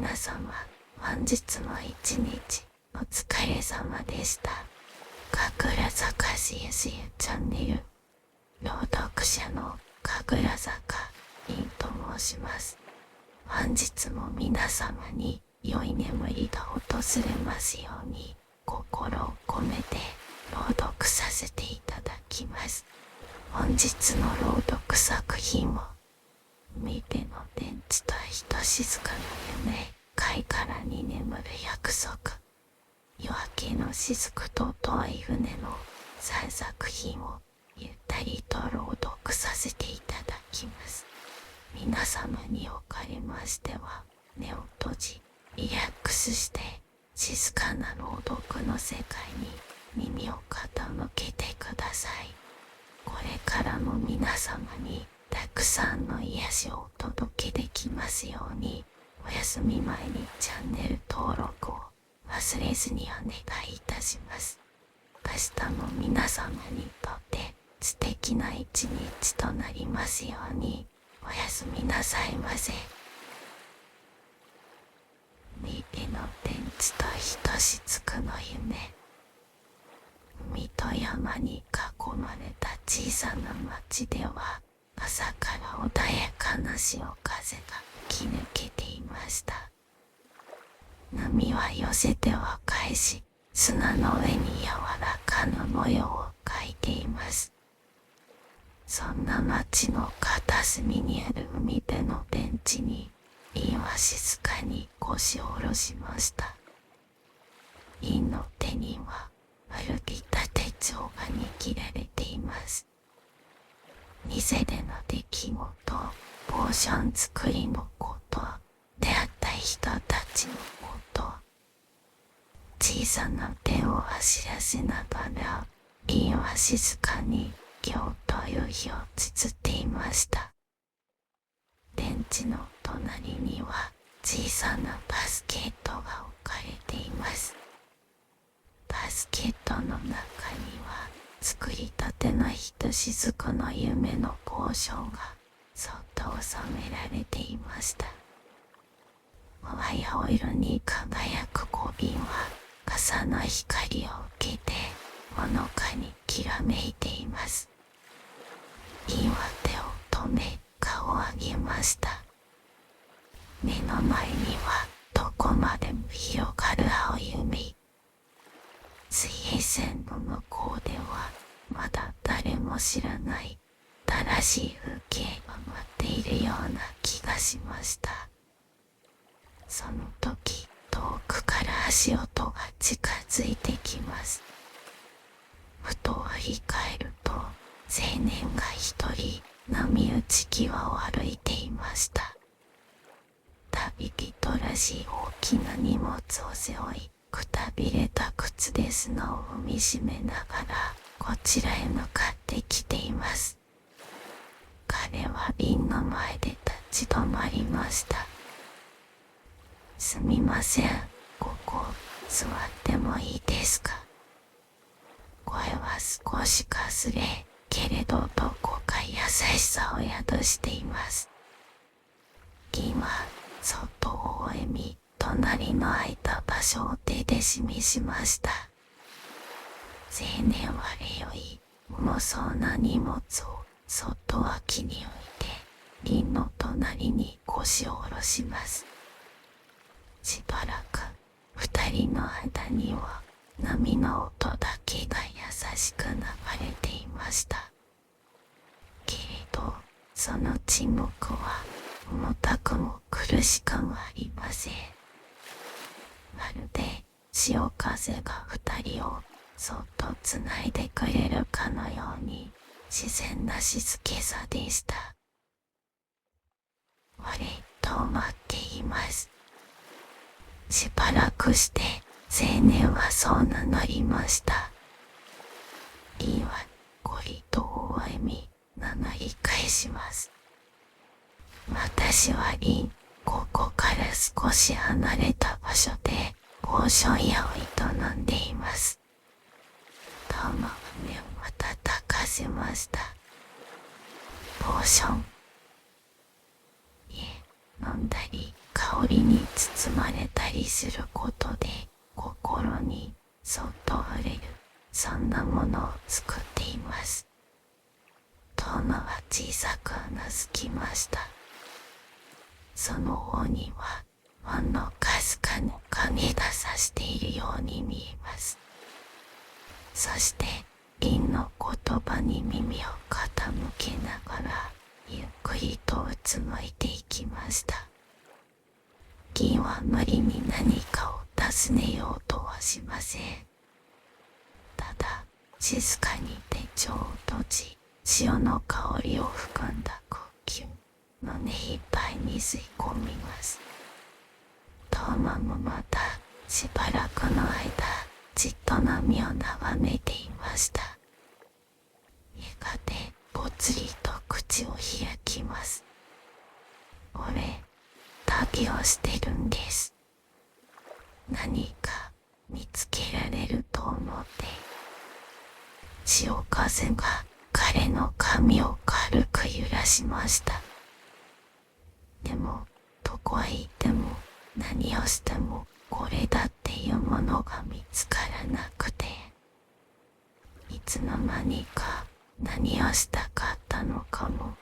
皆様、本日も一日お疲れ様でした。神楽坂 CSU チャンネル朗読者の神楽坂凛と申します。本日も皆様に良い眠りが訪れますように心を込めて朗読させていただきます。本日の朗読作品は見ての電池とひと静かな夢、貝殻に眠る約束、夜明けの雫と遠い船の3作品をゆったりと朗読させていただきます。皆様におかれましては、目を閉じ、リラックスして静かな朗読の世界に耳を傾けてください。これからも皆様にたくさんの癒しをお届けできますように、お休み前にチャンネル登録を忘れずにお願いいたします。明日も皆様にとって素敵な一日となりますように、おやすみなさいませ。見ての電池とひとしずくの夢。海と山に囲まれた小さな町では、朝から穏やかな潮風が吹き抜けていました。波は寄せては返し、砂の上に柔らかな模様を描いています。そんな町の片隅にある海辺のベンチに、凛は静かに腰を下ろしました。凛の手には古びた手帳が握られています。店での出来事、ポーション作りのこと、出会った人たちのこと、小さな手を走らせながら、凛は静かに今日という日を綴っていました。電池の隣には小さなバスケットが置かれています。バスケットの中には作りたてのひとしずくの夢のポーションがそっと収められていました。淡い青色に輝く小瓶は傘の光を受けてほのかにきらめいています。凛は手を止め顔を上げました。目の前にはどこまでも広がる青い海。水平線の向こうではまだ誰も知らない新しい風景が待っているような気がしました。その時、遠くから足音が近づいてきます。ふと振り返ると、青年が一人波打ち際を歩いていました。旅人らしい大きな荷物を背負い、くたびれた靴で砂を踏みしめながらこちらへ向かってきています。彼は凛の前で立ち止まりました。すみません、ここ座ってもいいですか。声は少しかすれ、けれどどこか優しさを宿しています。凛はそっと微笑み、隣の空いた場所を手で示しました。青年は礼を言い、重そうな荷物をそっと脇に置いて、凛の隣に腰を下ろします。しばらく二人の間には波の音だけが優しく流れていました。けれどその沈黙は重たくも苦しくもありません。まるで潮風が二人をそっとつないでくれるかのように自然な静けさでした。俺と待っています。しばらくして青年はそう名乗りました。凛はこりと微笑み名乗り返します。私は凛、ここから少し離れた場所でポーション屋を営んでいます。とも目を瞬かせました。ポーション、いえ、飲んだり香香りに包まれたりすることで心にそっと触れる、そんなものを作っています。トーマは小さくうなずきました。その方にはほんのかすかな影がさしているように見えます。そして銀の言葉に耳を傾けながらゆっくりとうつむいていきました。銀は無理に何かを尋ねようとはしません。ただ静かに手帳を閉じ、潮の香りを含んだ空気を胸いっぱいに吸い込みます。トーマもまたしばらくの間じっと波を眺めていました。やがてぽつりと口を開きます。俺、旅をしてるんです。何か見つけられると思って。潮風が彼の髪を軽く揺らしました。でもどこへ行っても何をしてもこれだっていうものが見つからなくて、いつの間にか何をしたかったのかもわ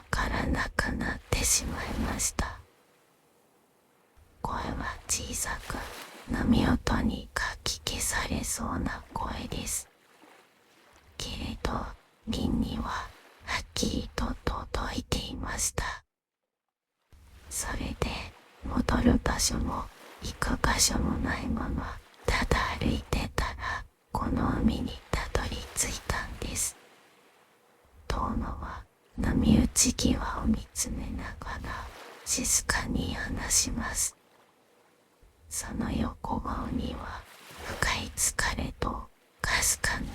からなくなってしまいました。声は小さく波音にかき消されそうな声です。けれど銀にははっきりと届いていました。それで戻る場所も行く場所もないままただ歩いてたらこの海にたどり着いたんです。トーマは波打ち際を見つめながら静かに話します。その横顔には深い疲れとかすかな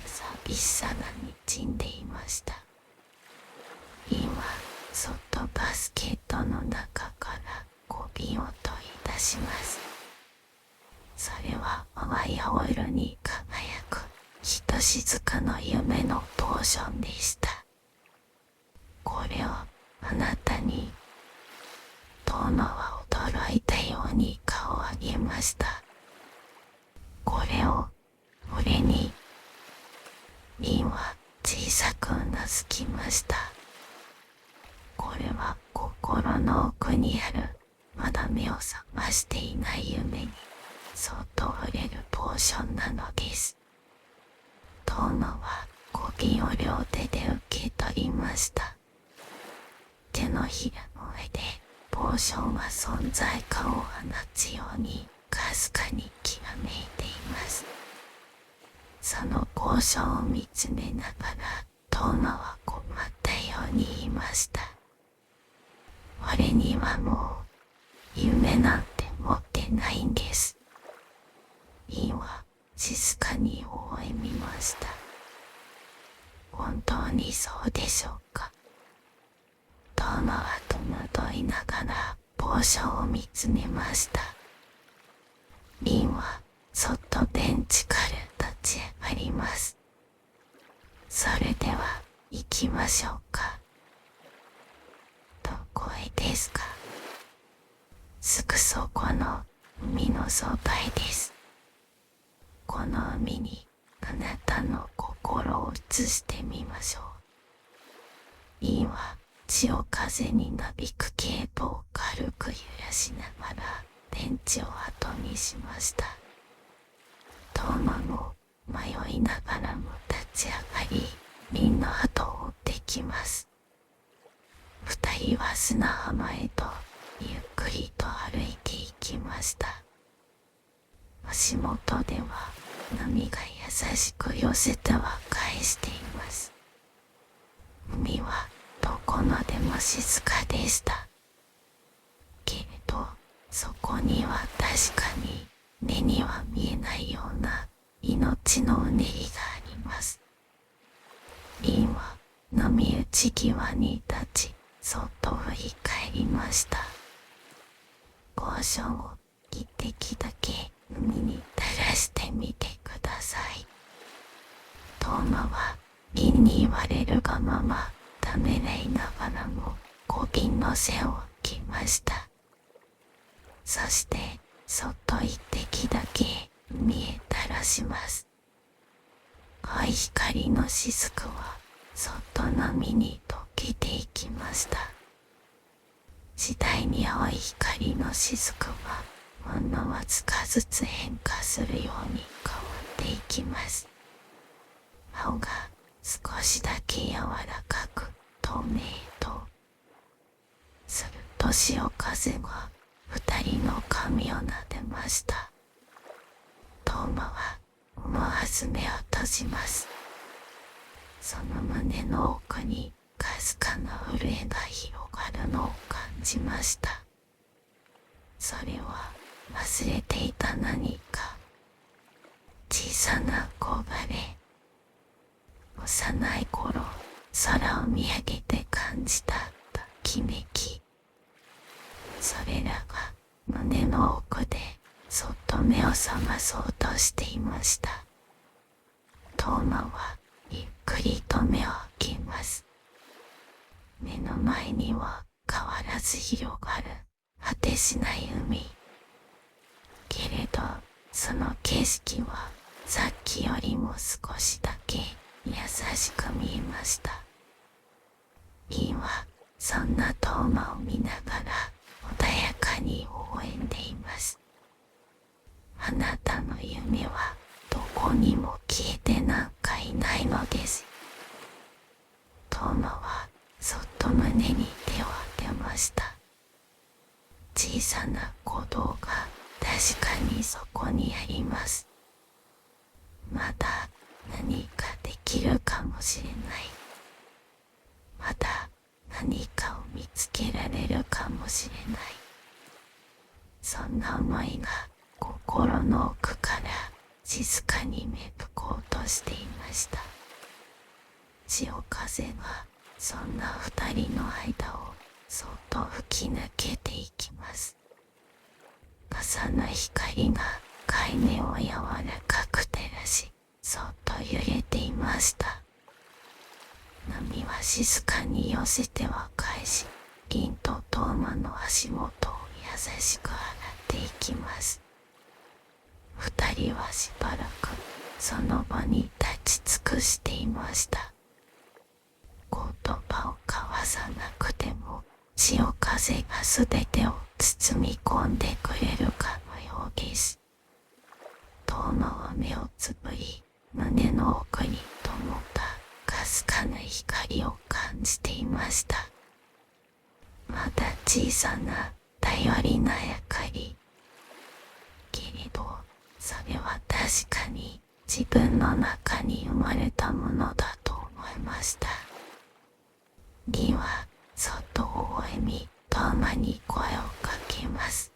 寂しさがにじんでいました。リンはそっとバスケットの中から小瓶を取り出します。それは淡い青色に輝くひとしずくの夢のポーションでした。これをあなたに。トーマは驚いたように顔を上げました。これを俺に。リンは小さくうなずきました。これは心の奥にあるまだ目を覚ましていない夢にそっと触れるポーションなのです。トーマは小瓶を両手で受け取りました。手のひらの上でポーションは存在感を放つようにかすかにきらめいています。そのポーションを見つめながらトーマは困ったように言いました。俺にはもう夢なんて持ってないんです。リンは静かに微笑みました。本当にそうでしょうか。トーマは戸惑いながらポーションを見つめました。リンはそっとベンチから立ち上がります。それでは行きましょうか。どこへですか。すぐそこの海のそばへです。この海にあなたの心を移してみましょう。リンは潮風になびくケープを軽く揺らしながらベンチを後にしました。トーマも迷いながらも立ち上がり、リンの後を追ってきます。二人は砂浜へとゆっくりと歩いていきました。足元では波が優しく寄せては返しています。海はどこまでも静かでした。けれどそこには確かに目には見えないような命のうねりがあります。リンは波打ち際に立ちそっと振り返りました。ポーションを一滴だけ海に垂らしてみてください。トーマは銀に言われるがままためらいながらも小瓶の背を受けました。そしてそっと一滴だけ見えたらします。青い光の雫はそっと波に溶けていきました。次第に青い光の雫はほんのわずかずつ変化するように変わっていきます。青が少しだけ柔らかく透明と、すると潮風が二人の髪を撫でました。トーマは思わず目を閉じます。その胸の奥にかすかな震えが広がるのを感じました。それは忘れていた何か、小さな憧れ、幼い頃空を見上げて感じたときめき、それらが胸の奥でそっと目を覚まそうとしていました。トーマはゆっくりと目を開けます。目の前には変わらず広がる果てしない海。けれどその景色はさっきよりも少しだけ優しく見えました。インはそんなトーマを見ながら穏やかに微笑んでいます。あなたの夢はどこにも消えてなんかいないのです。トーマはそっと胸に手を当てました。小さな鼓動が確かにそこにあります。まだ何かできるかもしれない。まだ何かを見つけられるかもしれない。そんな思いが心の奥から静かに芽吹こうとしていました。潮風がそんな二人の間をそっと吹き抜けていきます。傘の光が海面を柔らかく照らし、そっと揺れていました。波は静かに寄せては返し、銀とトーマの足元を優しく洗っていきます。二人はしばらくその場に立ち尽くしていました。言葉を交わさなくても潮風がすべてを包み込んでくれるかのようです。トーマは目をつぶり、胸の奥に灯ったかすかな光を感じていました。まだ小さな頼りな明かり。けれどそれは確かに自分の中に生まれたものだと思いました。リンはそっと微笑み、トーマに声をかけます。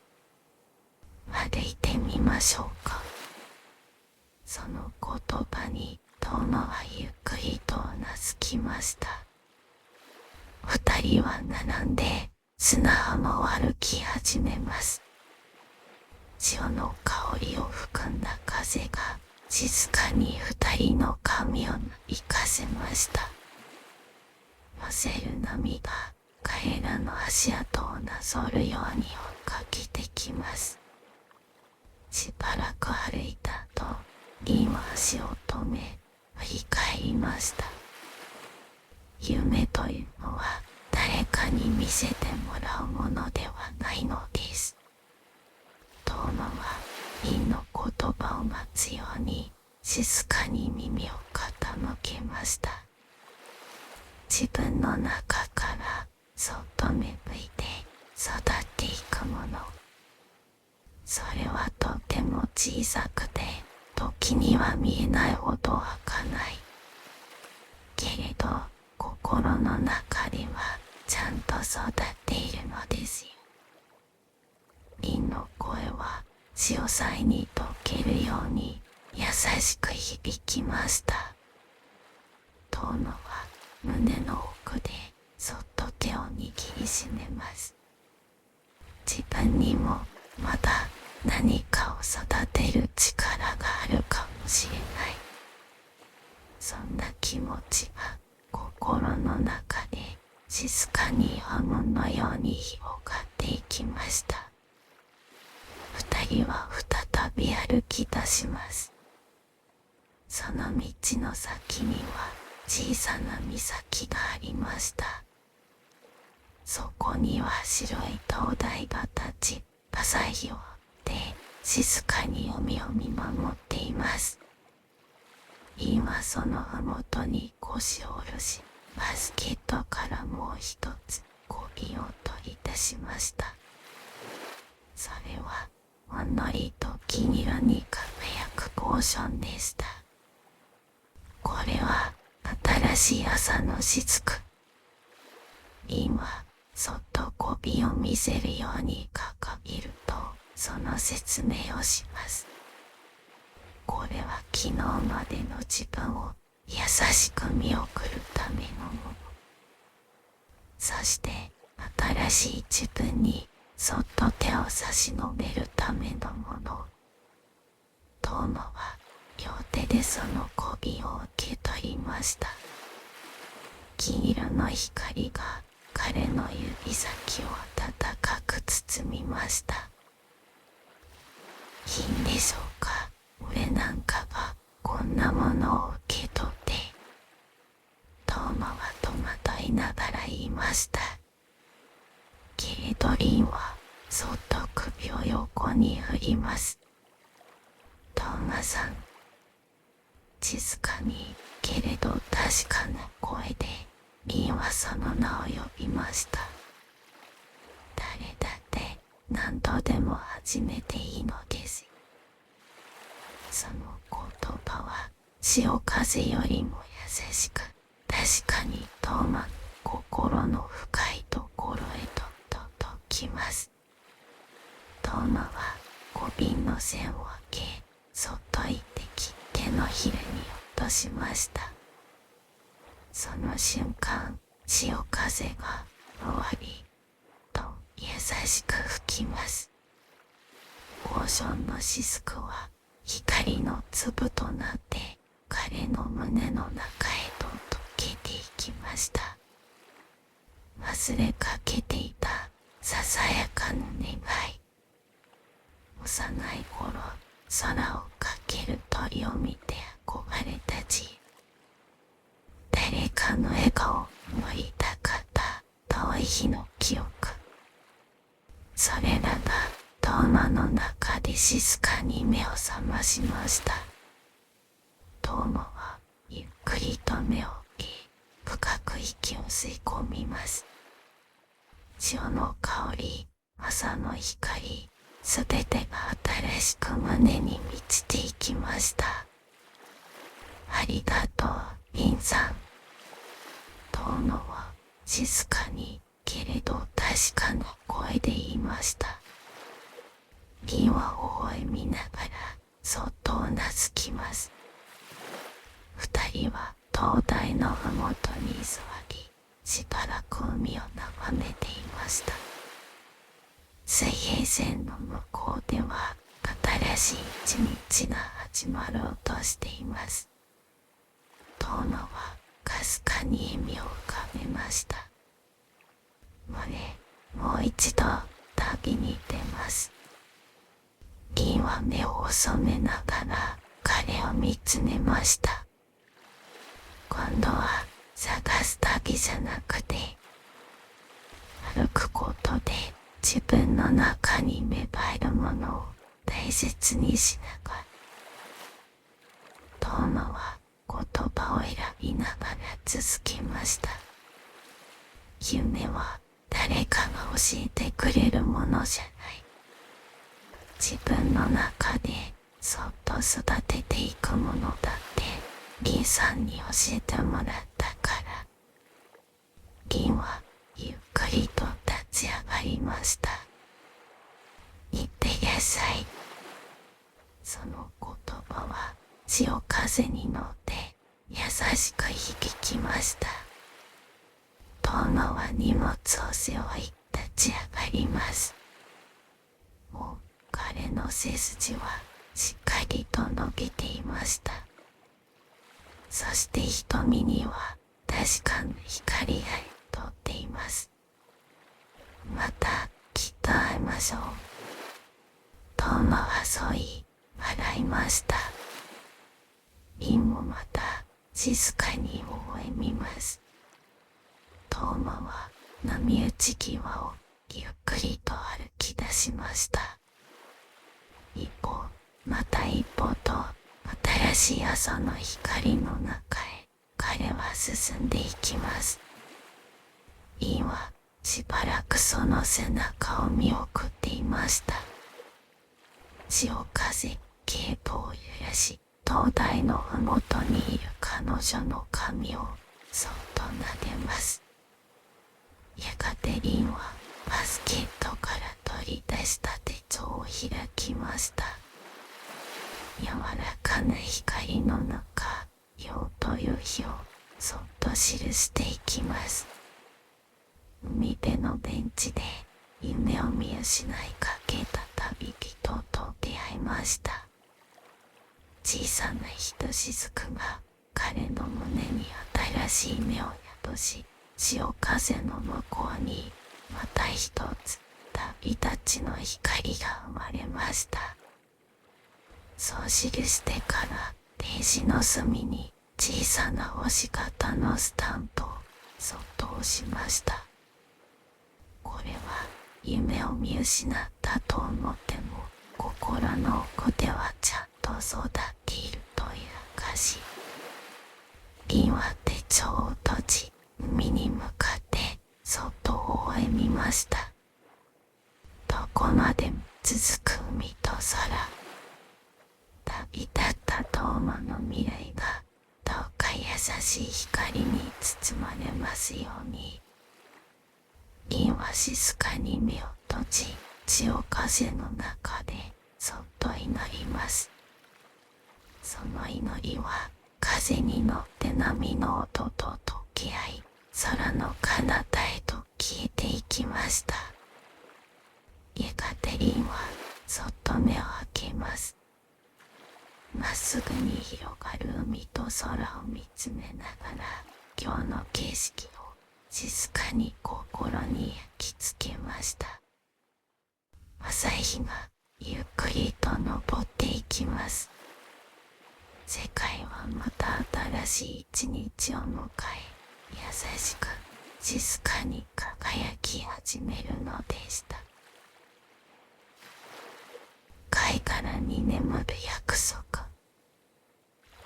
歩いてみましょうか。その言葉にトーマはゆっくりとうなずきました。二人は並んで砂浜を歩き始めます。潮の香りを含んだ風が静かに二人の髪をなびかせました。寄せる波が彼らの足跡をなぞるように追っかけてきます。しばらく歩いた後、リンは足を止め振り返りました。夢というのは誰かに見せてもらうものではないのです。トーマはリンの言葉を待つように静かに耳を傾けました。自分の中からそっと芽吹いて育っていくもの。それはとても小さくて時には見えないほど儚い。けれど心の中ではちゃんと育っているのですよ。リンの声は潮騒に溶けるように優しく響きました。トーマは胸の奥でそっと手を握りしめます。自分にもまだ何かを育てる力があるかもしれない。そんな気持ちが心の中で静かに波紋のように広がっていきました。二人は再び歩き出します。その道の先には小さな岬がありました。そこには白い灯台が立ち、朝日を追って静かに海を見守っています。今その麓に腰を下ろし、バスケットからもう一つ小瓶を取り出しました。それはほんのりと金色に輝くポーションでした。これは新しい朝の雫。今そっと小瓶を見せるように掲げると、その説明をします。これは昨日までの自分を優しく見送るためのもの。そして新しい自分にそっと手を差し伸べるためのもの。トーマは両手でその小瓶を受け取りました。金色の光が彼の指先を温かく包みました。いいんでしょうか、俺なんかがこんなものを受け取って。トーマは戸惑いながら言いました。けれどリンはそっと首を横に振ります。トーマさん。静かにけれど確かな声でリンはその名を呼びました。誰だって何度でも始めていいのです。その言葉は潮風よりも優しく、確かにトーマの心の深いところへと届きます。トーマは小瓶の線を開け、そっと一滴手のひらに落としました。その瞬間、潮風が終わりと優しく吹きます。オーションの雫は光の粒となって彼の胸の中へと溶けていきました。忘れかけていたささやかな願い。幼い頃、空をかける鳥を見て憧れたち。誰かの笑顔を思いたかった遠い日の記憶。それらがトーマの中で静かに目を覚ましました。トーマはゆっくりと目を開け、深く息を吸い込みます。潮の香り、朝の光、すべてが新しく胸に満ちていきました。ありがとう、リンさん。トーマは静かにけれど確かな声で言いました。リンは微笑みながらそっとうなずきます。二人は灯台のふもとに座り、しばらく海を眺めていました。水平線の向こうでは新しい一日が始まろうとしています。トーマはかすかに笑みを浮かべました。俺、もう一度旅に出ます。リンは目を細めながら彼を見つめました。今度は探す旅じゃなくて、歩くことで自分の中に芽生えるものを大切にしながら。トーマは言葉を選びながら続けました。夢は誰かが教えてくれるものじゃない。自分の中でそっと育てていくものだってリンさんに教えてもらったから。リンはゆっくりと立ち上がりました。いってらっしゃい。その言葉は潮風に乗って優しく響きました。トーマは荷物を背負い立ち上がります。もう彼の背筋はしっかりと伸びていました。そして瞳には確かな光が通っています。またきっと会いましょう。トーマはそう言い笑いました。リンもまた静かに微笑みます。トーマは波打ち際をゆっくりと歩き出しました。一歩また一歩と新しい朝の光の中へ彼は進んでいきます。インはしばらくその背中を見送っていました。潮風警棒を揺らし、灯台のふもとにいる彼女の髪をそっと撫でます。やがてリンはバスケットから取り出した手帳を開きました。柔らかな光の中、夜という日をそっと記していきます。海辺のベンチで夢を見失いかけた旅人と出会いました。小さなひとしずくが彼の胸に新しい目を宿し、潮風の向こうにまた一つ旅立ちの光が生まれました。そう記してからページの隅に小さな星型のスタンプをそっと押しました。これは夢を見失ったと思っても心の奥ではちゃんと育っているという証。リンは手帳を閉じ、海に向かってそっと微笑みました。どこまでも続く海と空。旅立ったトーマの未来がどうか優しい光に包まれますように。リンは静かに目を閉じ、潮風の中でそっと祈ります。その祈りは風に乗って波の音と溶け合い、空の彼方へと消えていきました。やがてリンはそっと目を開けます。まっすぐに広がる海と空を見つめながら、今日の景色を静かに心に焼き付けました。朝日がゆっくりと昇っていきます。世界はまた新しい一日を迎え、優しく静かに輝き始めるのでした。貝殻に眠る約束。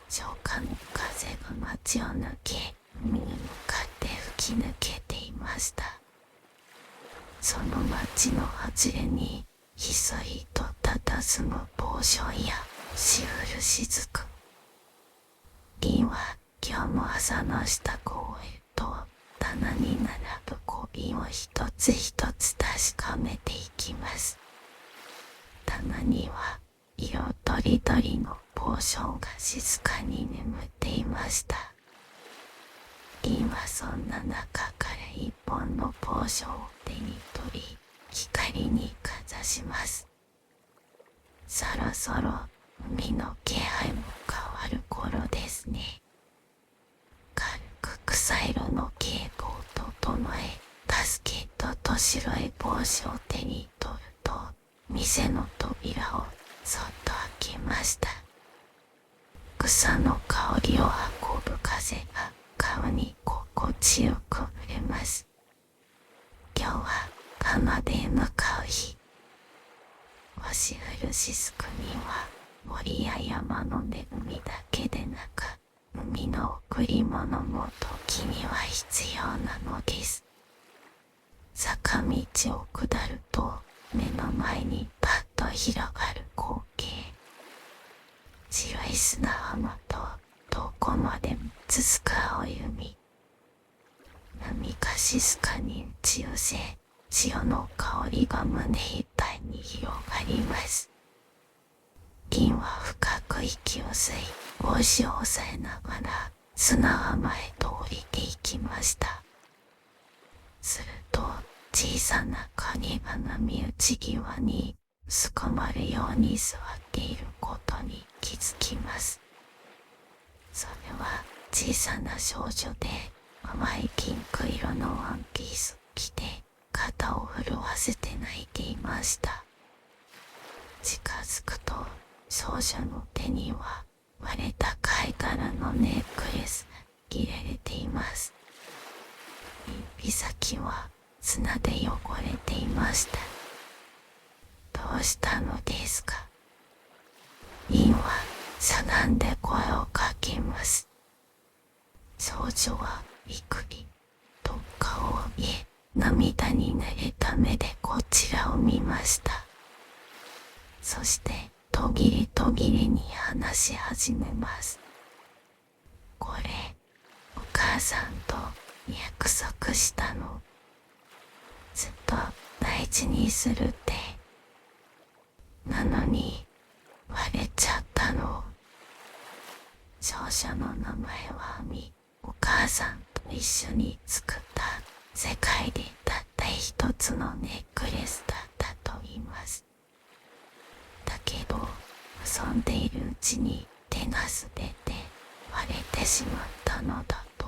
初夏の風が街を抜け、海に向かって吹き抜けていました。その街の外れにひそりと佇む帽子やしうるしく。リンは今日も朝の支度を終えると棚に並ぶ小瓶を一つ一つ確かめていきます。棚には色とりどりのポーションが静かに眠っていました。リンはそんな中から一本のポーションを手に取り、光にかざします。そろそろ海の気配も変わる頃ですね。軽く草色の蛍光と整え、バスケットと白い帽子を手に取ると、店の扉をそっと開けました。草の香りを運ぶ風が顔に心地よく触れます。今日は浜辺へ向かう日。星降る雫には森や山の恵みだけでなく、海の贈り物も時には必要なのです。坂道を下ると目の前にパッと広がる光景。白い砂浜とどこまでも続く青い海。波が静かに打ち寄せ、潮の香りが胸いっぱいに広がります。リンは深く息を吸い、帽子を押さえながら砂浜へと降りていきました。すると小さな影が波打ち際にすこまるように座っていることに気づきます。それは小さな少女で、淡いピンク色のワンピースを着て肩を震わせて泣いていました。近づくと少女の手には割れた貝殻のネックレスが入れれています。指先は砂で汚れていました。どうしたのですか？リンはしゃがんで声をかけます。少女はびっくりと顔を上げ、涙に濡れた目でこちらを見ました。そして途切れ途切れに話し始めます。これ、お母さんと約束したの。ずっと大事にするって。なのに割れちゃったの。少女の名前はアミ。お母さんと一緒に作った世界でたった一つのネックレスだったと言います。だけど遊んでいるうちに手が滑って割れてしまったのだと。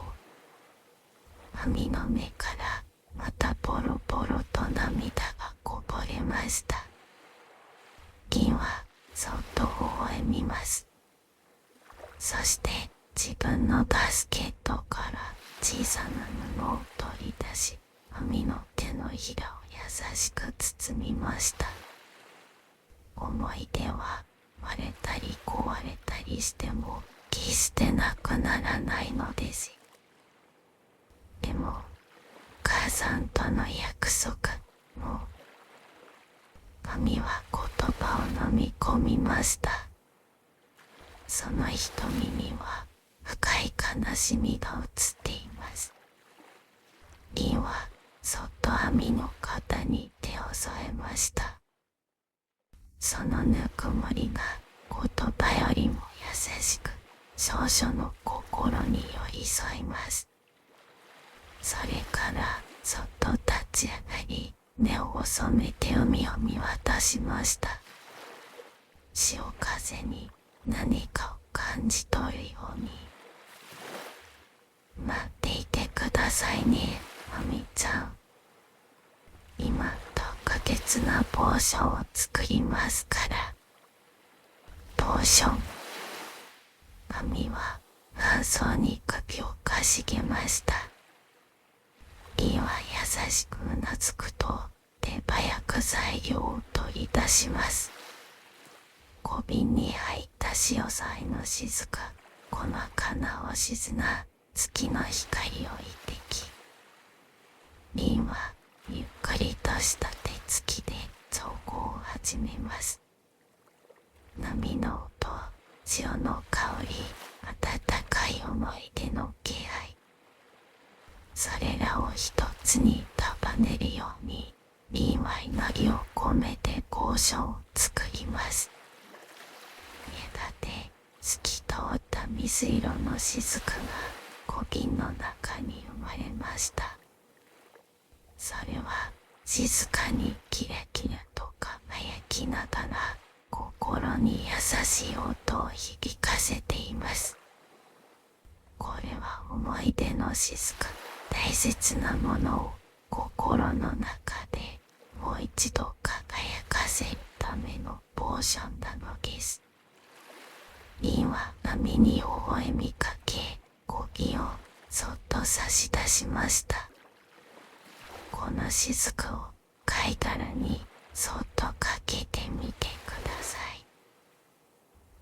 アミの目からまたボロボロと涙がこぼれました。銀はそっと微笑みます。そして自分のバスケットから小さな布を取り出し、アミの手のひらを優しく包みました。思い出は割れたり壊れたりしても決してなくならないのですよ。でも、お母さんとの約束も、アミは言葉を飲み込みました。その瞳には深い悲しみが映っています。リンはそっとアミの肩に手を添えました。そのぬくもりが言葉よりも優しく少女の心に寄り添います。それからそっと立ち上がり、目を細めて海を見渡しました。潮風に何かを感じ取るように。待っていてくださいね、アミちゃん。今特別なポーションを作りますから。ポーション。アミは不安そうに首をかしげました。リンは優しくうなずくと手早く材料を取り出します。小瓶に入った潮騒の雫、細かな星砂、月の光を一滴。リンはゆっくりとした手つきで調合を始めます。波の音、潮の香り、温かい思い出の気配。それらを一つに束ねるように、リンは祈りを込めてポーションを作ります。やがて透き通った水色の雫が小瓶の中に生まれました。それは静かにキラキラと輝きながら心に優しい音を響かせています。これは思い出の雫、大切なものを心の中でもう一度輝かせるためのポーションなのです。リンは波に微笑みかけ、小瓶をそっと差し出しました。この雫を貝殻にそっとかけてみてください。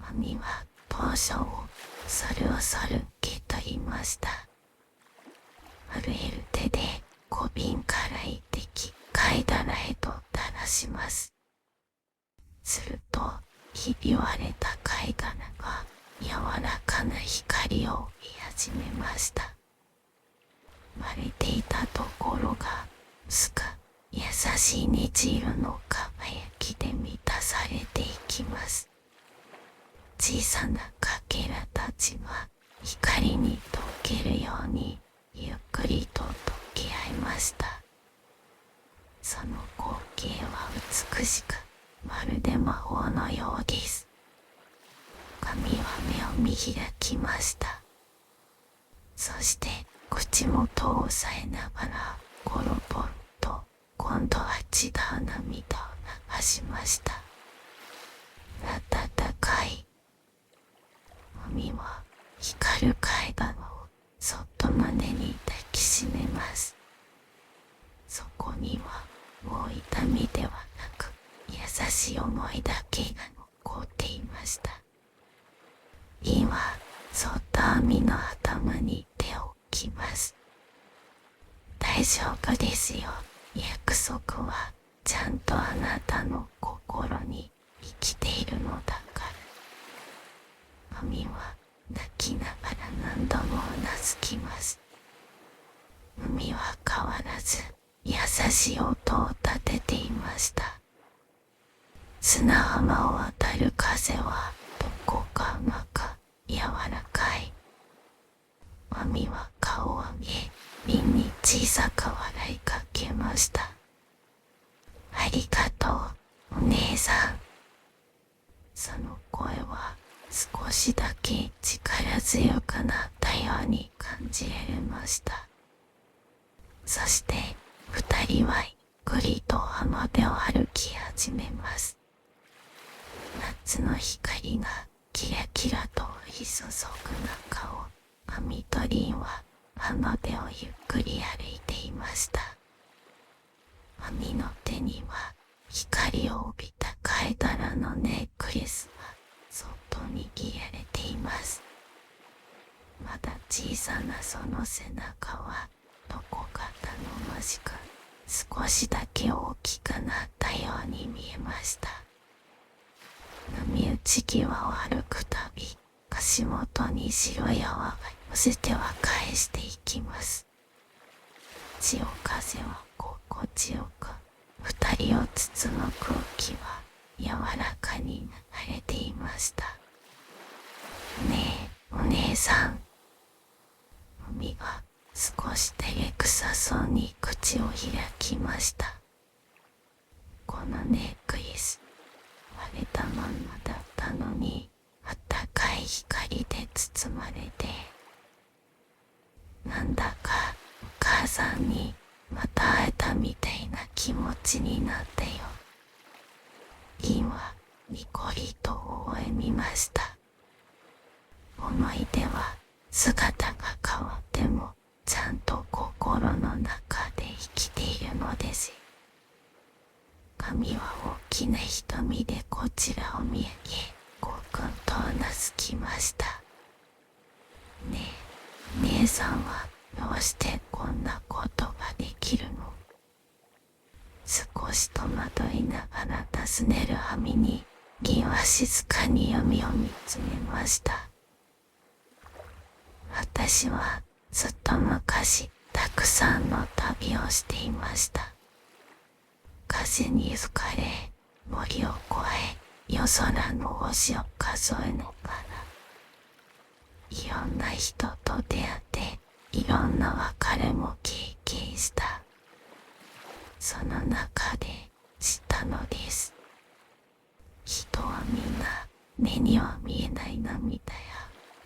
アミはポーションを恐る恐る受け取りました。震える手で小瓶から一滴貝殻へと垂らします。するとひび割れた貝殻が柔らかな光を帯び始めました。割れていたところが薄く優しい虹色の輝きで満たされていきます。小さなかけらたちは光に溶けるようにゆっくりと溶け合いました。その光景は美しく、まるで魔法のようです。神は目を見開きました。そして口元を押さえながらゴロゴロと今度は血だ涙を流しました。かい。海は光る階段をそっと胸に抱きしめます。そこにはもう痛みではなく優しい思いだけが残っていました。イはそっと網の頭に手を置きます。大丈夫ですよ。約束はちゃんとあなたの心に生きているのだから。網は泣きながら何度もうなずきます。海は変わらず優しい音を立てていました。砂浜を渡る風はどこか甘く柔らかい。網は顔を上げ、瓶に小さく笑いかけました。ありがとう、お姉さん。その声は少しだけ力強くなったように感じられました。そして二人はゆっくりと浜辺を歩き始めます。夏の光がキラキラと降り注ぐ中を網とリンは浜辺をゆっくり歩いていました。網の手には光を帯びた貝殻のネックレスがそっと握られています。まだ小さなその背中はどこか頼もしく少しだけ大きくなったように見えました。波打ち際を歩くたび足元に白い泡が寄せては返していきます。潮風は心地よく二人を包む空気は柔らかに流れていました。ねえ、お姉さん。海が少し照れくさそうに口を開きました。このネックレス、割れたまんまだったのに、あったかい光で包まれて、なんだかお母さんにまた会えたみたいな気持ちになったよ。リンはにこりと微笑みました。思い出は姿が変わってもちゃんと心の中で生きているのですよ。神は大きな瞳でこちらを見上げ、ごくんとうなずきました。ねえ、姉さんはどうしてこんなことができるの？少し戸惑いながら尋ねる網に、銀は静かに闇を見つめました。私はずっと昔、たくさんの旅をしていました。風に吹かれ、森を越え、夜空の星を数えながら、いろんな人と出会って、いろんな別れも経験した。その中で知ったのです。人はみんな目には見えない涙や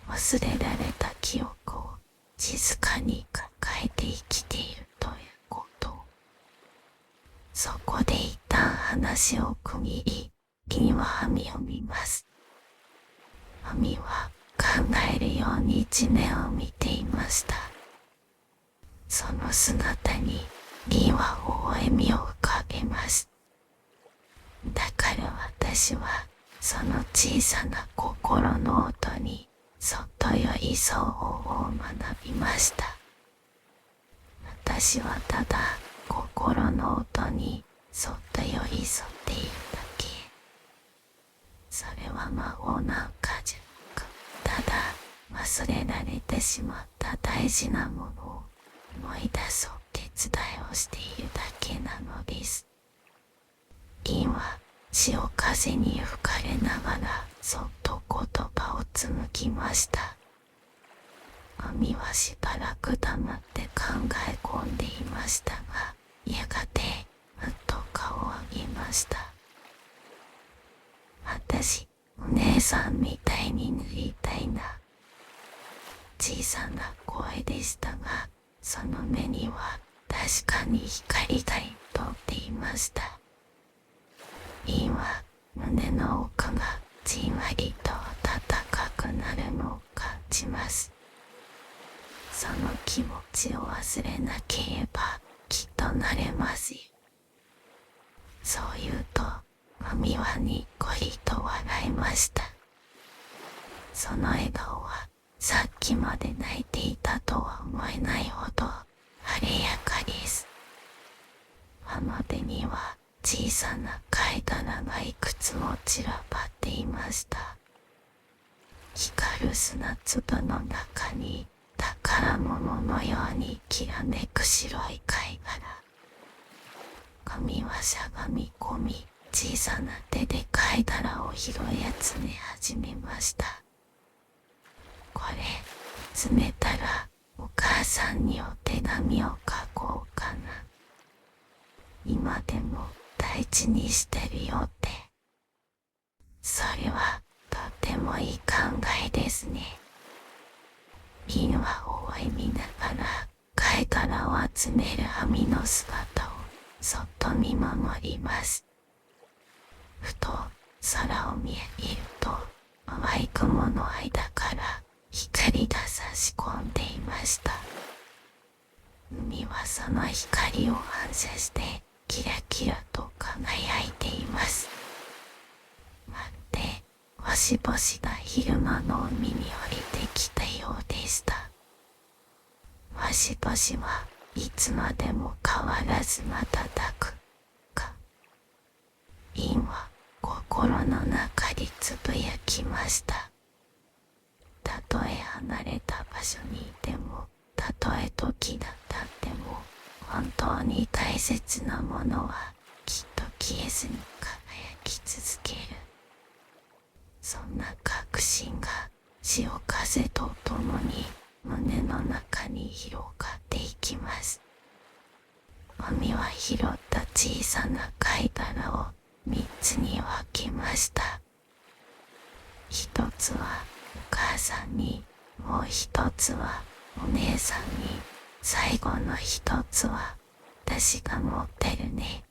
忘れられた記憶を静かに抱えて生きているということ。そこで一旦話を区切り、銀は網を見ます。網は考えるように地面を見ていました。その姿に銀は微笑みを浮かべます。だから私はその小さな心の音にそっと寄り添う方を学びました。私はただ心の音にそっと寄り添っているだけ。それは魔法なんかじゃなく、ただ忘れられてしまった大事なものを思い出そう手伝いをしているだけなのです。銀は潮風に吹かれながらそっと言葉を紡ぎました。網はしばらく黙って考え込んでいましたが、やがてふっと顔を上げました。私、お姉さんみたいになりたいな。小さな声でしたが、その目には確かに光が通っていました。リンは胸の奥がじんわりと暖かくなるのを感じます。その気持ちを忘れなければきっとなれますよ。そう言うと、マミはにっこりと笑いました。その笑顔はさっきまで泣いていたとは思えないほど晴れやかです。浜辺には小さな貝殻がいくつも散らばっていました。光る砂粒の中に宝物のようにきらめく白い貝殻。神はしゃがみ込み、小さな手で貝殻を拾い集め始めました。これ、集めたらお母さんにお手紙を書こうかな。今でも大事にしてるよって。それはとてもいい考えですね。ビンは微笑みながら貝殻を集めるハミの姿をそっと見守ります。ふと空を見上げると淡い雲の間から光が差し込んでいました。海はその光を反射してキラキラと輝いています。まるで星々が昼間の海に降りてきたようでした。星々はいつまでも変わらず瞬くか。インは心の中でつぶやきました。たとえ離れた場所にいても、たとえ時が経っても、本当に大切なものはきっと消えずに輝き続ける。そんな確信が潮風とともに胸の中に広がっていきます。マミは拾った小さな貝殻を3つに分けました。一つはお母さんに、もう一つはお姉さんに、最後の一つは私が持ってるね。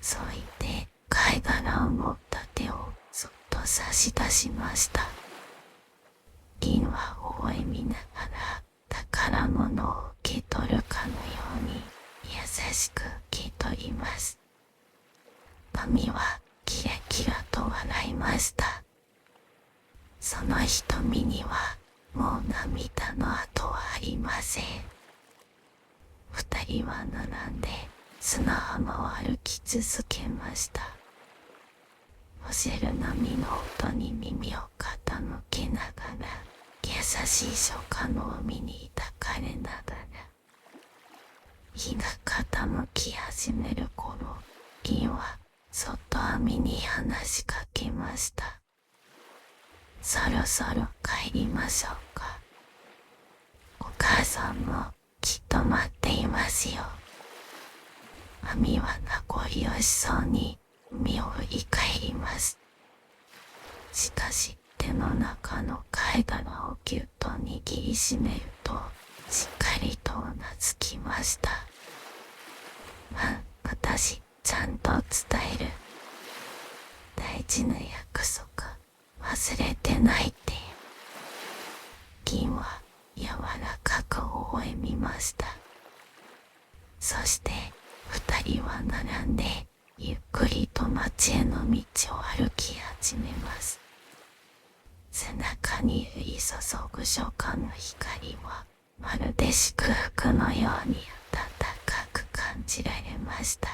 そう言って貝殻を持った手をそっと差し出しました。銀は微笑みながら宝物を受け取るかのように優しく受け取ります。マミはキラキラと笑いました。その瞳にはもう涙の跡はありません。二人は並んで砂浜を歩き続けました。干せる波の音に耳を傾けながら、優しい初夏の海に抱かれながら、日が傾き始める頃、銀はそっと網に話しかけました。そろそろ帰りましょうか。お母さんもきっと待っていますよ。網は名残惜しそうに海を振り返ります。しかし手の中の貝殻をぎゅっと握りしめると、しっかりとうなずきました。私ちゃんと伝える。大事な約束忘れてないって。銀は柔らかく微笑みました。そして二人は並んでゆっくりと町への道を歩き始めます。背中に降り注ぐ初夏の光はまるで祝福のように暖かく感じられました。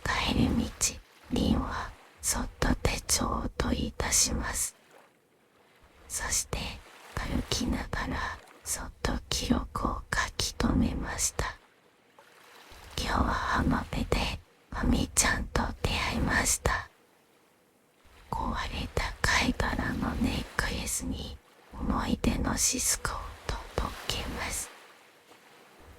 帰り道、リンはそっと手帳を取り出します。そして歩きながらそっと記録を書き留めました。今日は浜辺でマミちゃんと出会いました。壊れた貝殻のネックレスに思い出のシスコを届けます。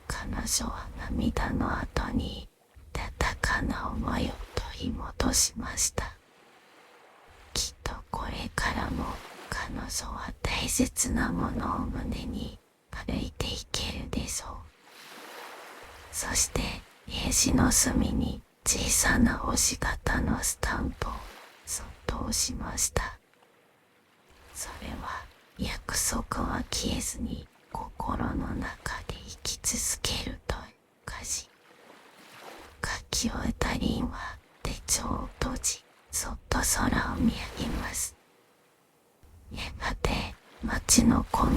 彼女は涙の後に温かな思いを取り戻しました。きっとこれからも彼女は大切なものを胸に歩いていけるでしょう。そしてページの隅に小さな星型のスタンプをそっと押しました。それは約束は消えずに心の中で生き続けるという歌詞。書き終えたリンは手帳を閉じ、そっと空を見上げます。やがて町の小道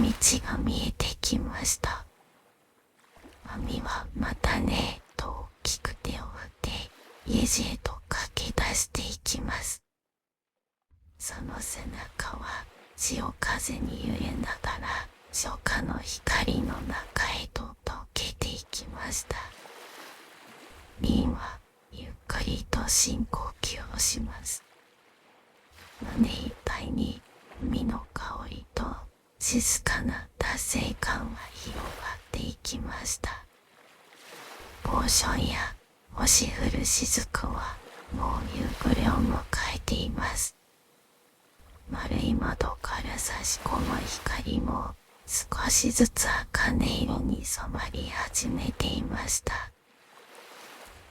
が見えてきました。マミはまたねと大きく手を振って家路へと駆け出していきます。その背中は潮風に揺れながら初夏の光の中へと溶けていきました。リンはゆっくりと深呼吸をします。胸いっぱいに海の香りと静かな達成感は広がっていきました。ポーションや星降る雫はもう夕暮れを迎えています。丸い窓から差し込む光も少しずつ茜色に染まり始めていました。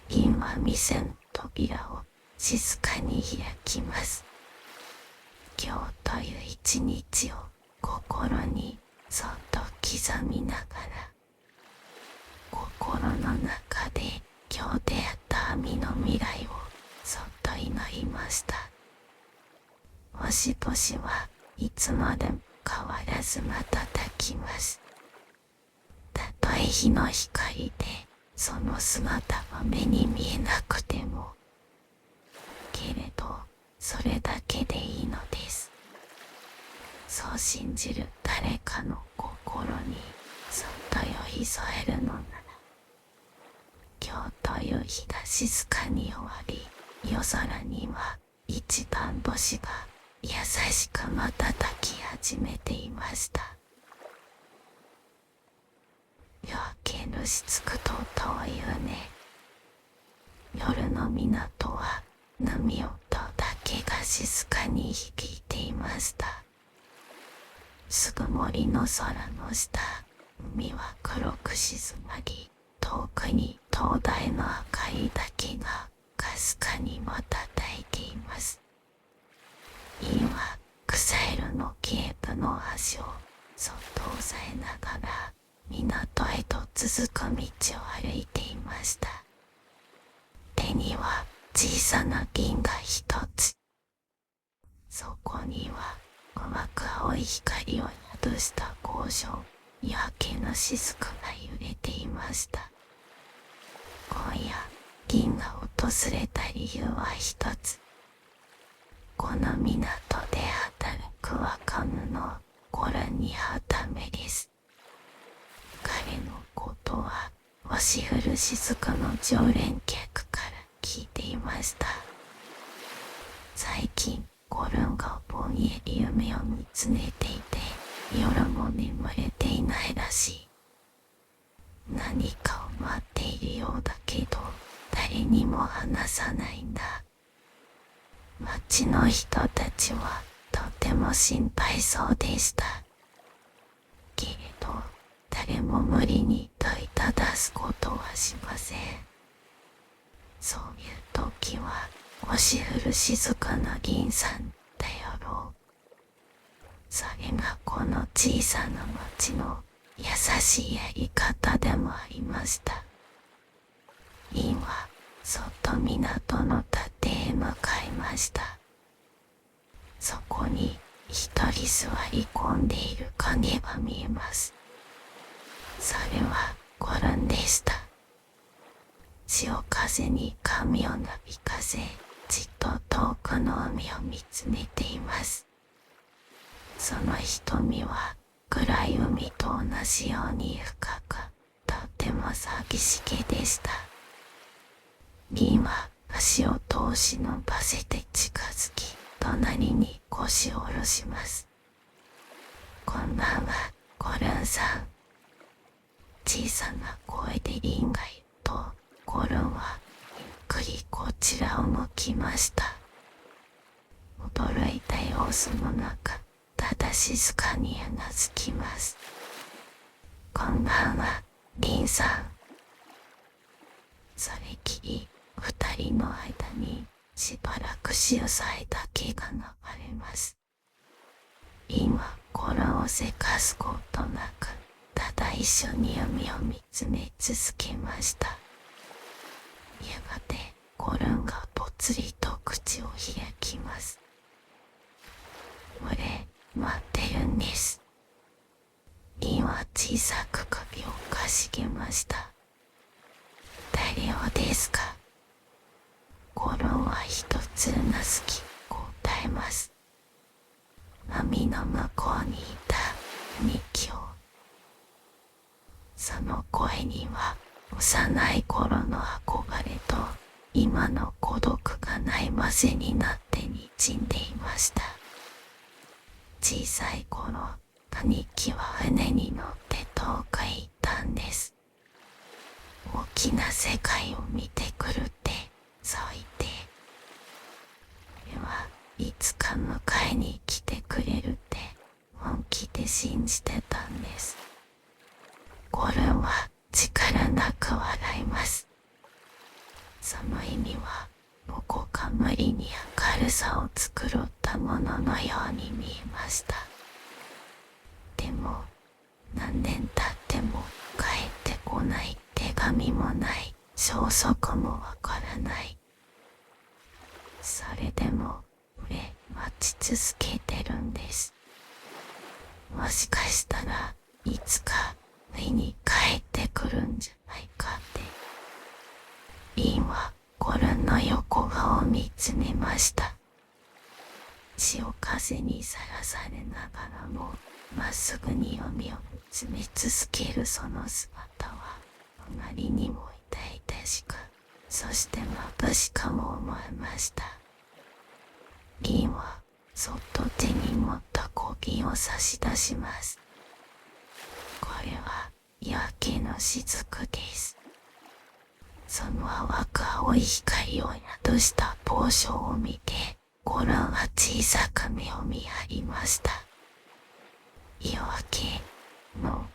リンは店の扉を静かに開きます。今日という一日を心にそっと刻みながら、心の中で今日出会った網の未来をそっと祈りました。星々はいつまでも変わらず瞬きます。たとえ日の光でその姿は目に見えなくても、けれどそれだけでいいのです。そう信じる誰かの心にそっと寄り添えるのなら、今日という日が静かに終わり、夜空には一番星が優しく瞬き始めていました。夜明けるしつくと遠いね。夜の港は波音だけが静かに響いていました。すぐ森の空の下、海は黒く静まり、遠くに灯台の明かりだけがかすかに瞬いています。インは草色のケープの端をそっと押さえながら港へと続く道を歩いていました。手には小さな銀が一つ。そこには淡く青い光を宿した鉱床、夜明けの雫が揺れていました。今夜銀が訪れた理由は一つ。この港で働く若者ゴラに会うためです。彼のことは星降る雫の常連客から聞いていました。最近ゴルンがぼんやり夢を見つめていて、夜も眠れていないらしい。何かを待っているようだけど誰にも話さないんだ。町の人たちはとても心配そうでした。けれど誰も無理に問いただすことはしません。そういう時は星降る静かな銀さん頼ろう。それがこの小さな町の優しいやり方でもありました。銀はそっと港の盾へ向かいました。そこに一人座り込んでいる影が見えます。それはゴルンでした。潮風に髪をなびかせ、じっと遠くの海を見つめています。その瞳は暗い海と同じように深く、とても寂しげでした。銀は足を通し伸ばせて近づき、隣に腰を下ろします。こんばんは、ゴルンさん。小さな声でリンが言うと、ゴルンはゆっくりこちらを向きました。驚いた様子の中、ただ静かにうなずきます。こんばんは、リンさん。それきり二人の間にしばらく秀才だけが流れます。今心をせかすことなく、ただ一緒に海を見つめ続けました。やがてコルンがぽつりと口を開きます。俺、待ってるんです。インは小さく首をかしげました。誰をですか？コルンは一つうなずき答えます。網の向こうにいた兄貴を。その声には幼い頃の憧れと今の孤独がないまぜになってにじんでいました。小さい頃、兄貴は船に乗って遠くへ行ったんです。大きな世界を見てくるって、そう言って。俺はいつか迎えに来てくれるって本気で信じてたんです。コルンは力なく笑います。その意味はどこか無理に明るさを作ろったもののように見えました。でも何年経っても帰ってこない手紙もない消息もわからない。それでも俺待ち続けてるんです。もしかしたらいつか目に帰ってくるんじゃないかって。インはコルンの横顔を見つめました。潮風にさらされながらもまっすぐに海を見つめ続けるその姿はあまりにも痛々しく、そして眩しかも思えました。インはそっと手に持った小瓶を差し出します。これは夜明けの雫です。その淡く青い光を宿した帽子を見て、コルンは小さく目を見張りました。夜明けの。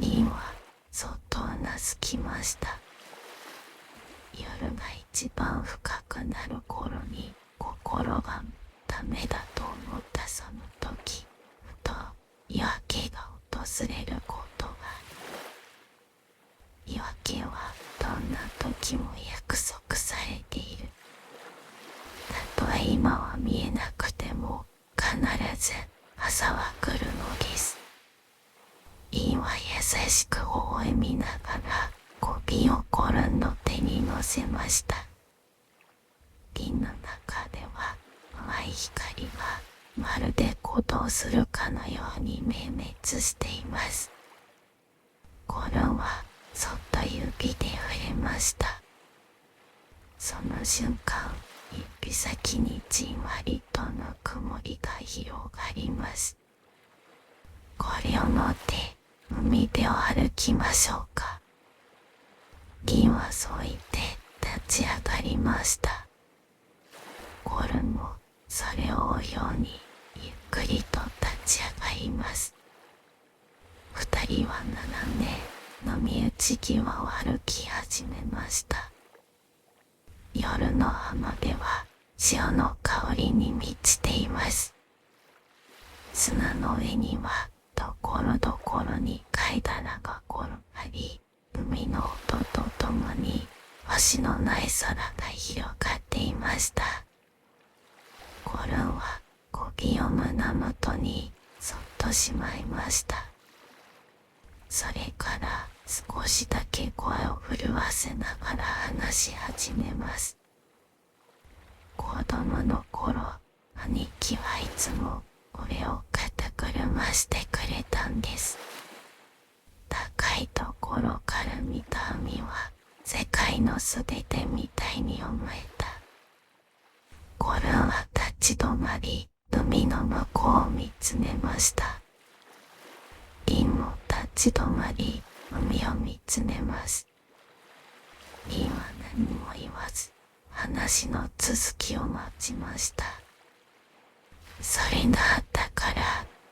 インはそっとうなずきました。夜が一番深くなる頃に心がダメだと思ったその時、ふと夜明けが訪れることがある。夜明けはどんな時も約束されている。たとえ今は見えなくても必ず朝は来るのです。インは優しく微笑みながら小瓶をコルンの手に乗せました。瓶の中では淡い光がまるで鼓動するかのように明滅しています。コルンはそっと指で触れました。その瞬間、指先にじんわりとぬくもりが広がります。これを持って海辺を歩きましょうか。銀はそう言って立ち上がりました。コルンもそれを追うようにゆっくりと立ち上がります。二人は並んで波打ち際を歩き始めました。夜の浜辺は潮の香りに満ちています。砂の上にはところどころに貝殻が転がり、海の音とともに星のない空が広がっていました。コルンは小瓶を胸元にそっとしまいました。それから少しだけ声を震わせながら話し始めます。子供の頃、兄貴はいつも俺を肩車してくれたんです。高いところから見た海は世界のすべてみたいに思えた。コルンは立ち止まり、海の向こうを見つめました。銀も立ち止まり、海を見つめます。銀は何も言わず、話の続きを待ちました。それがあったから、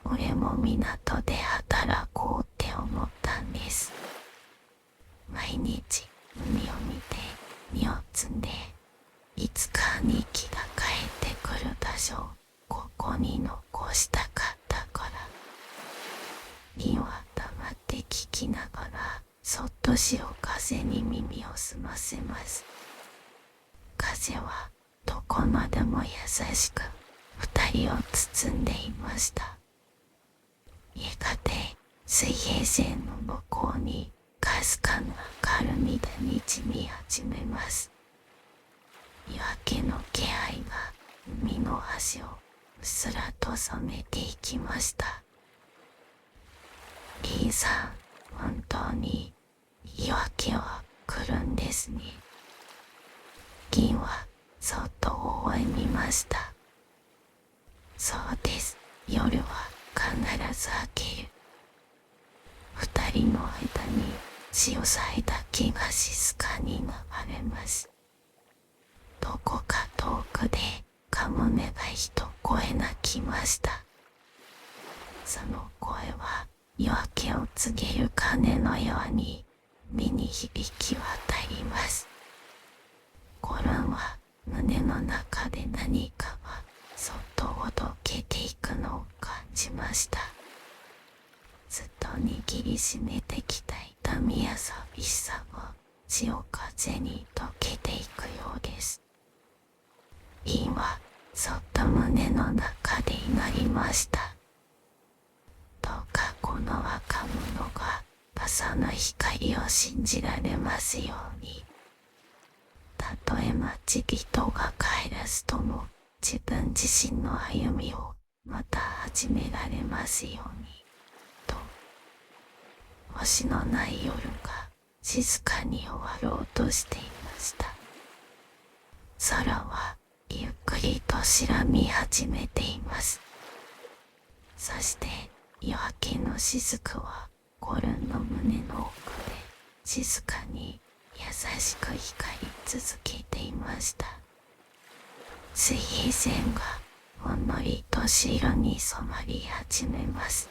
俺も港で働こうって思ったんです。毎日海を見て、身を摘んで、いつ所をここに残したかったから。銀は黙って聞きながらそっと潮風に耳を澄ませます。風はどこまでも優しく二人を包んでいました。やがて水平線の向こうにかすかな明るみがにじみ始めます。夜明けの気配が海の端をうっすらと染めていきました。リーさん、本当に夜明けは来るんですね。銀はそっと微笑みました。そうです、夜は必ず明ける。二人の間に潮騒だけが静かに流れます。どこか遠くでカモメが一声鳴きました。その声は夜明けを告げる鐘のように身に響き渡ります。コルンは胸の中で何かがそっとほどけていくのを感じました。ずっと握りしめてきた痛みや寂しさも潮風に溶けていくようです。リンはそっと胸の中で祈りました。どうかこの若者が朝の光を信じられますように。たとえ待ち人が帰らずとも自分自身の歩みをまた始められますようにと。星のない夜が静かに終わろうとしていました。空はゆっくりと白み始めています。そして夜明けの雫はコルンの胸の奥で静かに優しく光り続けていました。水平線がほんのりと白に染まり始めます。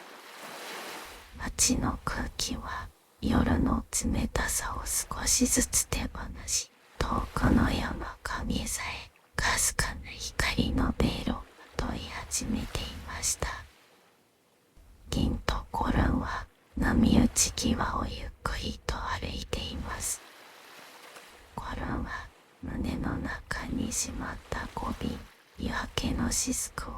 街の空気は夜の冷たさを少しずつ手放し、遠くの山神さえかすかな光のベールをまとい始めていました。銀とコルンは波打ち際をゆっくりと歩いています。コルンは胸の中にしまった小瓶、夜明けの雫を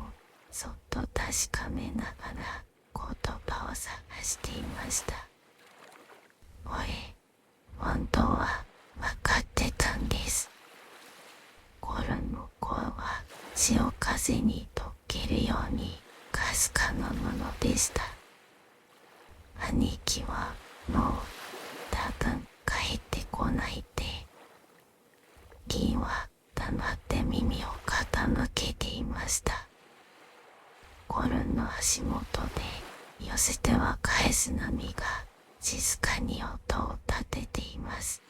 そっと確かめながら言葉を探していました。俺、本当は分かってたんです。コルンの声は潮風に溶けるようにかすかなものでした。兄貴はもう多分帰ってこないって。銀は黙って耳を傾けていました。コルンの足元で寄せては返す波が静かに音を立てています。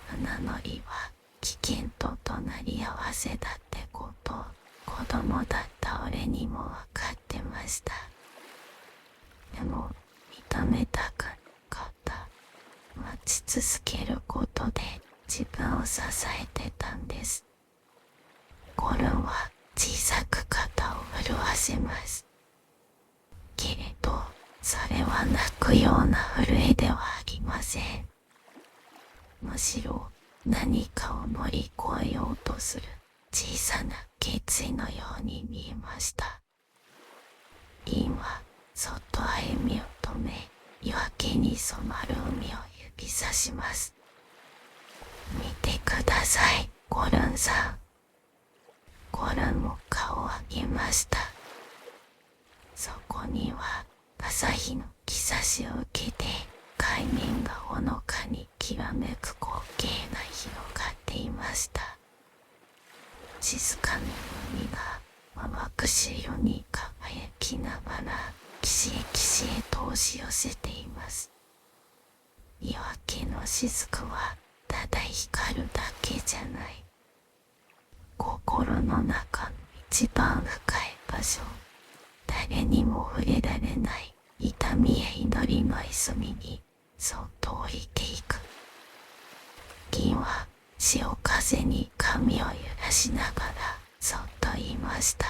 船乗りは危険と隣り合わせだってことを子供だった俺にも分かってました。でも認めたくなかった。待ち続けることで自分を支えてたんです。コルンは小さく肩を震わせます。けれどそれは泣くような震えではありません。むしろ何かを乗り越えようとする小さな決意のように見えました。リンはそっと歩みを止め、夜明けに染まる海を指さします。見てください、コルンさん。コルンも顔を上げました。そこには朝日の兆しを受けて海面がほのかにきらめく光景が広がっていました。静かな海がまばくしい色に輝きながら岸へ岸へと押し寄せています。夜明けの雫はただ光るだけじゃない。心の中の一番深い場所、誰にも触れられない痛みや祈りの泉にそっと降りていく。銀は潮風に髪を揺らしながらそっと言いました。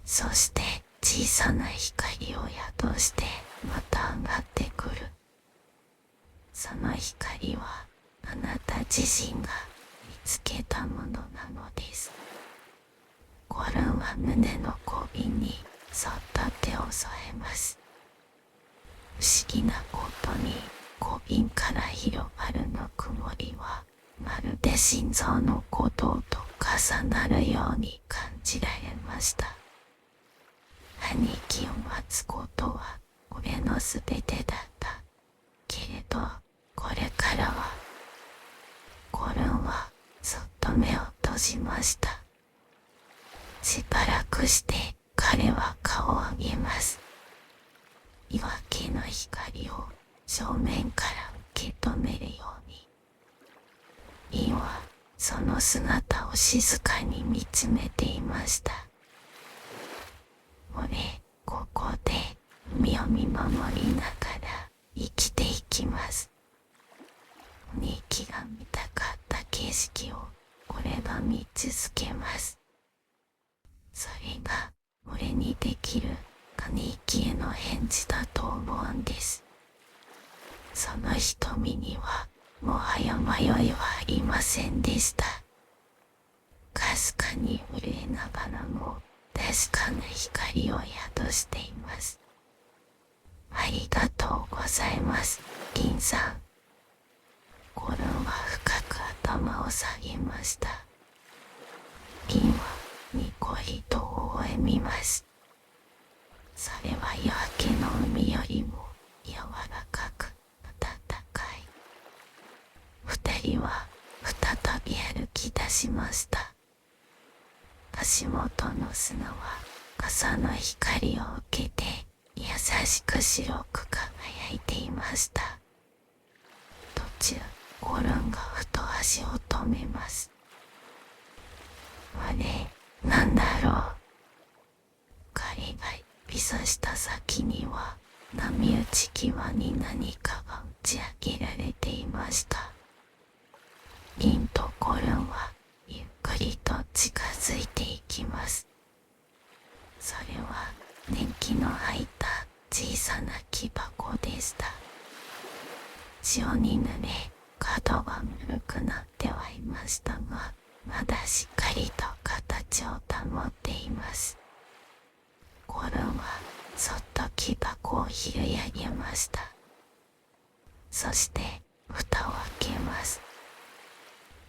そして小さな光を宿してまた上がってくる。その光はあなた自身が見つけたものなのです。ゴルンは胸の小瓶にそっと手を添えます。不思議なことに小瓶から広がるぬくもりはまるで心臓の鼓動と重なるように感じられました。兄貴を待つことは俺のすべてだったけれど、これからは。ゴルンはそっと目を閉じました。しばらくして彼は顔を上げます。夜明けの光を正面から受け止めるように。インはその姿を静かに見つめていました。俺、ここで海を見守りながら生きていきます。兄貴が見たかった景色を俺は見続けます。それが俺にできる兄貴への返事だと思うんです。その瞳にはもはや迷いはありませんでした。かすかに震えながらも確かな光を宿しています。ありがとうございます、銀さん。ゴルンは深く頭を下げました。銀はにこりと微笑みます。それは夜明けの海よりも柔らかく暖かい。二人は再び歩き出しました。足元の砂は傘の光を受けて優しく白く輝いていました。途中、ゴルンがふと足を止めます。あれ、なんだろう。彼が指さした先には波打ち際に何かが打ち上げられていました。銀とゴルンはゆっくりと近づいていきます。それは年季の入った小さな木箱でした。潮に濡れ角は丸くなってはいましたが、まだしっかりと形を保っています。ゴルンはそっと木箱を拾い上げました。そして蓋を開けます。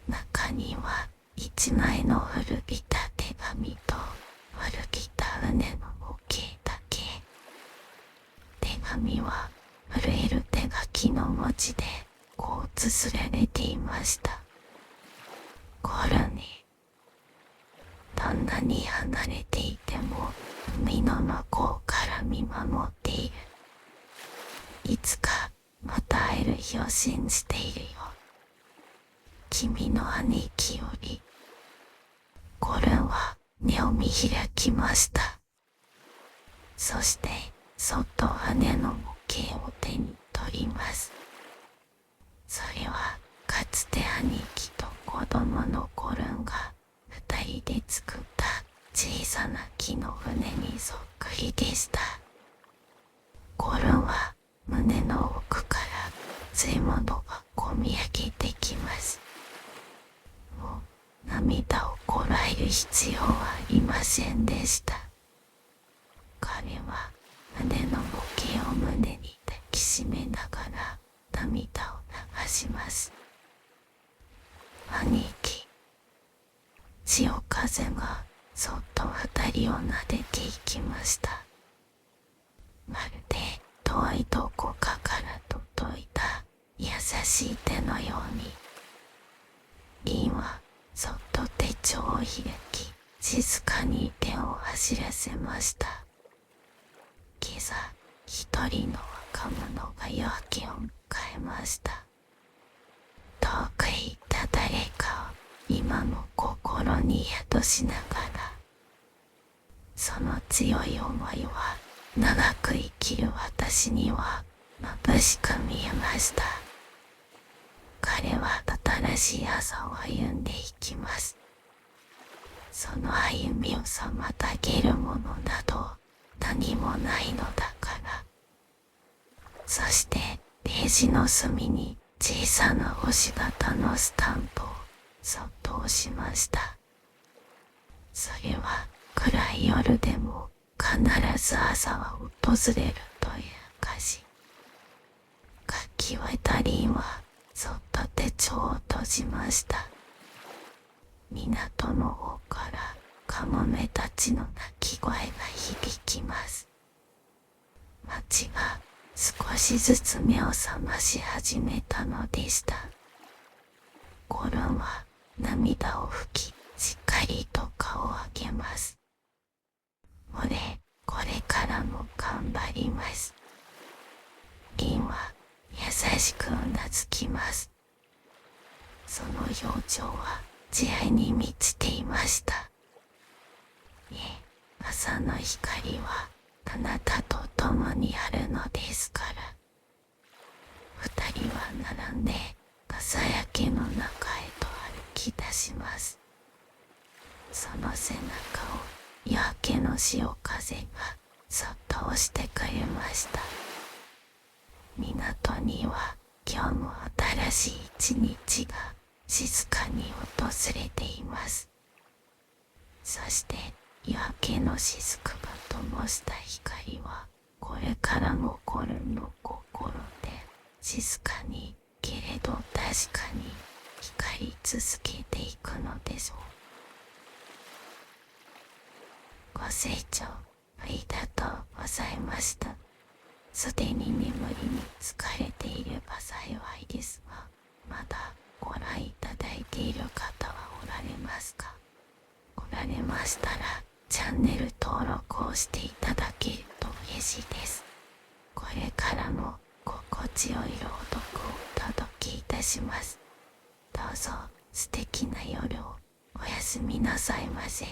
中には一枚の古びた手紙と古びた船の模型だけ。手紙は震える手書きの文字でこう綴られていました。ゴルンに、どんなに離れていても海の向こうから見守っている。いつかまた会える日を信じているよ。君の兄貴より。ゴルンは目を見開きました。そしてそっと姉の模型を手に取ります。それはかつて兄貴と子供のゴルンが二人で作った小さな木の船にそっくりでした。ゴルンは胸の奥から熱いものがこみ上げてきます。もう涙をこらえる必要はありませんでした。彼は胸の模型を胸に抱きしめながら涙を流します。兄貴。潮風がそっと二人を撫でていきました。まるで遠いどこかから届いた優しい手のように。銀はそっと手帳を開き、静かに手を走らせました。今朝、一人の若者が夜明けを迎えました。遠くへ行った誰かを今も心に宿しながら、その強い思いは長く生きる私には眩しく見えました。彼は新しい朝を歩んでいきます。その歩みを妨げるものなど何もないのだから。そしてページの隅に小さな星型のスタンプをそっと押しました。それは暗い夜でも必ず朝は訪れるという証。書き終えたリンはそっと手帳を閉じました。港の方からカモメたちの鳴き声が響きます。町が少しずつ目を覚まし始めたのでした。ゴロンは涙を拭き、しっかりと顔を上げます。俺、これからも頑張ります。リンは優しくうなずきます。その表情は慈愛に満ちていました。朝の光はあなたと共にあるのですから。二人は並んで朝焼けの中へと歩き出します。その背中を夜明けの潮風がそっと押してくれました。港には今日も新しい一日が静かに訪れています。そして夜明けの雫が灯した光はこれからもコルンの心で静かにけれど確かに光り続けていくのでしょう。ご清聴ありがとうございました。すでに眠りに疲れていれば幸いですが、まだご覧いただいている方はおられますか？おられましたらチャンネル登録をしていただけると嬉しいです。これからも心地よい朗読をお届けいたします。どうぞ素敵な夜をおやすみなさいませ。